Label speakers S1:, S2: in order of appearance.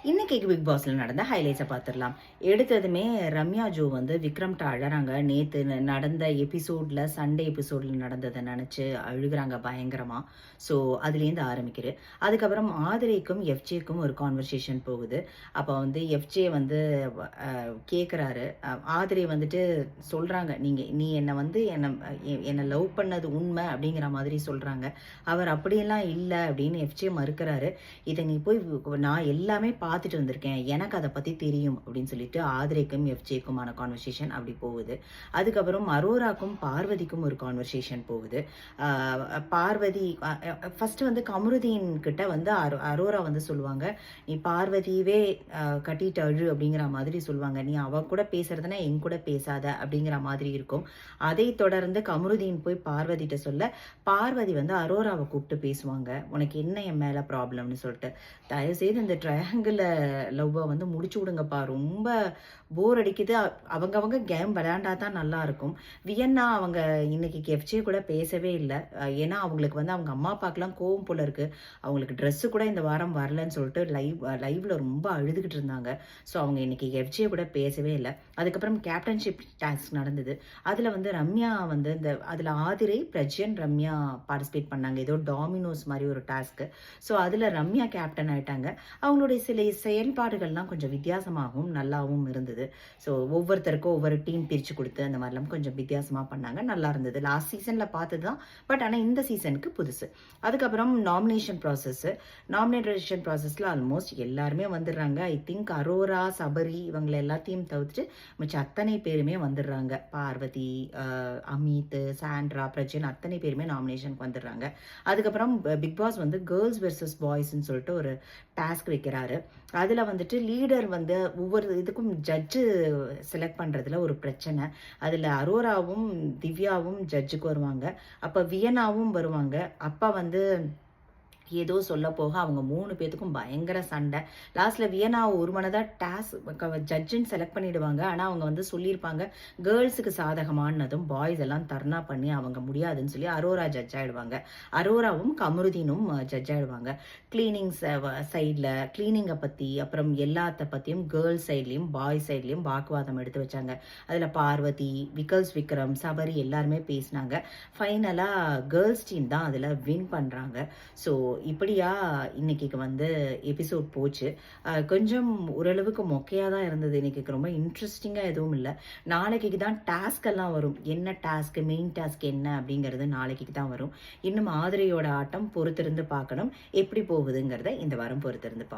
S1: இன்னைக்கு பிக் பாஸ்ல நடந்த ஹைலைட்ஸை பார்த்துடலாம். எடுத்ததுமே ரம்யா ஜோ வந்து விக்ரம்ட்ட அழறாங்க. நேத்து நடந்த எபிசோட்ல சண்டே எபிசோட்ல நடந்ததை நினைச்சு அழுகுறாங்க பயங்கரமா. ஸோ அதுலேருந்து ஆரம்பிக்குது. அதுக்கப்புறம் ஆதிரைக்கும் எஃப்ஜேக்கும் ஒரு கான்வர்சேஷன் போகுது. அப்போ வந்து எஃப்ஜே வந்து கேட்குறாரு. ஆதிரை வந்துட்டு சொல்றாங்க, நீ என்னை வந்து என்னை லவ் பண்ணது உண்மை அப்படிங்கிற மாதிரி சொல்றாங்க. அவர் அப்படியெல்லாம் இல்லை அப்படின்னு எஃப்ஜே மறுக்கிறாரு. இதை நீ போய் நான் எல்லாமே பார்த்துட்டு வந்திருக்கேன், எனக்கு அதை பற்றி தெரியும் அப்படின்னு சொல்லிட்டு ஆதிரைக்கும் எஃப்ஜேக்குமான கான்வர்சேஷன் அப்படி போகுது. அதுக்கப்புறம் அரோராக்கும் பார்வதிக்கும் ஒரு கான்வர்சேஷன் போகுது. பார்வதி ஃபர்ஸ்ட் வந்து கமருதீன் கிட்ட வந்து அரோரா வந்து சொல்லுவாங்க, நீ பார்வதியவே கட்டிட்டு அழு அப்படிங்கிற மாதிரி சொல்லுவாங்க. நீ அவ கூட பேசுறதுனா என் கூட பேசாத அப்படிங்கிற மாதிரி இருக்கும். அதை தொடர்ந்து கமருதீன் போய் பார்வதிட்ட சொல்ல, பார்வதி வந்து அரோராவை கூப்பிட்டு பேசுவாங்க, உனக்கு என்ன என் மேல ப்ராப்ளம்னு சொல்லிட்டு. தயவுசெய்து இந்த ட்ரையாங்கிள் லவ்வை வந்து முடிச்சு விடுங்கப்பா, ரொம்ப போர் அடிக்குது. அவங்க கேம் விளையாண்டா தான் நல்லா இருக்கும். வியன்னா அவங்க இன்னைக்கு எஃப்ஜே கூட பேசவே இல்லை. ஏன்னா அவங்களுக்கு வந்து அவங்க அம்மா அப்பாக்கெல்லாம் கோவம் போல இருக்கு. அவங்களுக்கு ட்ரெஸ்ஸு கூட இந்த வாரம் வரலன்னு சொல்லிட்டு லைவ்ல ரொம்ப அழுதுகிட்டு இருந்தாங்க. ஸோ அவங்க இன்னைக்கு எஃப்ஜே கூட பேசவே இல்லை. அதுக்கப்புறம் கேப்டன்ஷிப் டாஸ்க் நடந்தது. அதில் வந்து ரம்யா வந்து அதில் ஆதிரை, பிரஜன், ரம்யா பார்ட்டிசிபேட் பண்ணாங்க. ஏதோ டாமினோஸ் மாதிரி ஒரு டாஸ்க்கு. ஸோ அதில் ரம்யா கேப்டன் ஆயிட்டாங்க. அவங்களுடைய சில செயல்பாடுகள்லாம் கொஞ்சம் வித்தியாசமாகவும் நல்லாவும் இருந்தது. ஸோ ஒவ்வொருத்தருக்கும் ஒவ்வொரு டீம் பிரித்து கொடுத்து அந்த மாதிரிலாம் கொஞ்சம் வித்தியாசமாக பண்ணாங்க, நல்லா இருந்தது. லாஸ்ட் சீசனில் பார்த்தது தான், பட் ஆனால் இந்த சீசனுக்கு புதுசு. அதுக்கப்புறம் நாமினேஷன் ப்ராசஸில் ஆல்மோஸ்ட் எல்லாருமே வந்துடுறாங்க. ஐ திங்க் அரோரா, சபரி இவங்களை எல்லாத்தையும் தவிர்த்துட்டு மிச்சம் அத்தனை பேருமே வந்துடுறாங்க. பார்வதி, அமித், சாண்ட்ரா, பிரஜன் அத்தனை பேருமே நாமினேஷனுக்கு வந்துடுறாங்க. அதுக்கப்புறம் பிக் பாஸ் வந்து கேர்ள்ஸ் வெர்சஸ் பாய்ஸ்ன்னு சொல்லிட்டு ஒரு டாஸ்க் வைக்கிறாரு. அதில் வந்துட்டு லீடர் வந்து ஒவ்வொரு இதுக்கும் ஜட்ஜு செலக்ட் பண்ணுறதுல ஒரு பிரச்சனை. அதில் அரோராவும் திவ்யாவும் ஜட்ஜுக்கு வருவாங்க. அப்போ வியனாவும் வருவாங்க. அப்போ வந்து ஏதோ சொல்ல போக அவங்க 3 பேத்துக்கும் பயங்கர சண்டை. லாஸ்ட்ல வியனா ஒரு மனதாக ஜட்ஜுன்னு செலக்ட் பண்ணிடுவாங்க. ஆனால் அவங்க வந்து சொல்லியிருப்பாங்க கேர்ள்ஸுக்கு சாதகமானதும் பாய்ஸ் எல்லாம் தர்ணா பண்ணி அவங்க முடியாதுன்னு சொல்லி அரோரா ஜட்ஜ் ஆயிடுவாங்க. அரோராவும் கமருதீனும் ஜட்ஜ் ஆயிடுவாங்க. கிளீனிங் சைடில் கிளீனிங்கை பற்றி, அப்புறம் எல்லாத்த பற்றியும் கேர்ள்ஸ் சைட்லேயும் பாய்ஸ் சைட்லேயும் வாக்குவாதம் எடுத்து வச்சாங்க. அதில் பார்வதி, விக்ரம், சபரி எல்லாருமே பேசினாங்க. ஃபைனலாக கேர்ள்ஸ் டீம் தான் அதில் வின் பண்ணுறாங்க. ஸோ இப்படியா இன்னைக்கு வந்து எபிசோட் போச்சு. கொஞ்சம் ஓரளவுக்கு மொக்கையாக தான் இருந்தது. இன்னைக்கு ரொம்ப இன்ட்ரெஸ்டிங்காக எதுவும் இல்லை. நாளைக்கு தான் டாஸ்க் எல்லாம் வரும். என்ன டாஸ்க், மெயின் டாஸ்க் என்ன அப்படிங்கிறது நாளைக்கு தான் வரும். இன்னும் ஆதிரையோட ஆட்டம் பொறுத்திருந்து பார்க்கணும். எப்படி போகுதுங்கிறத இந்த வாரம் பொறுத்திருந்து பார்ப்போம்.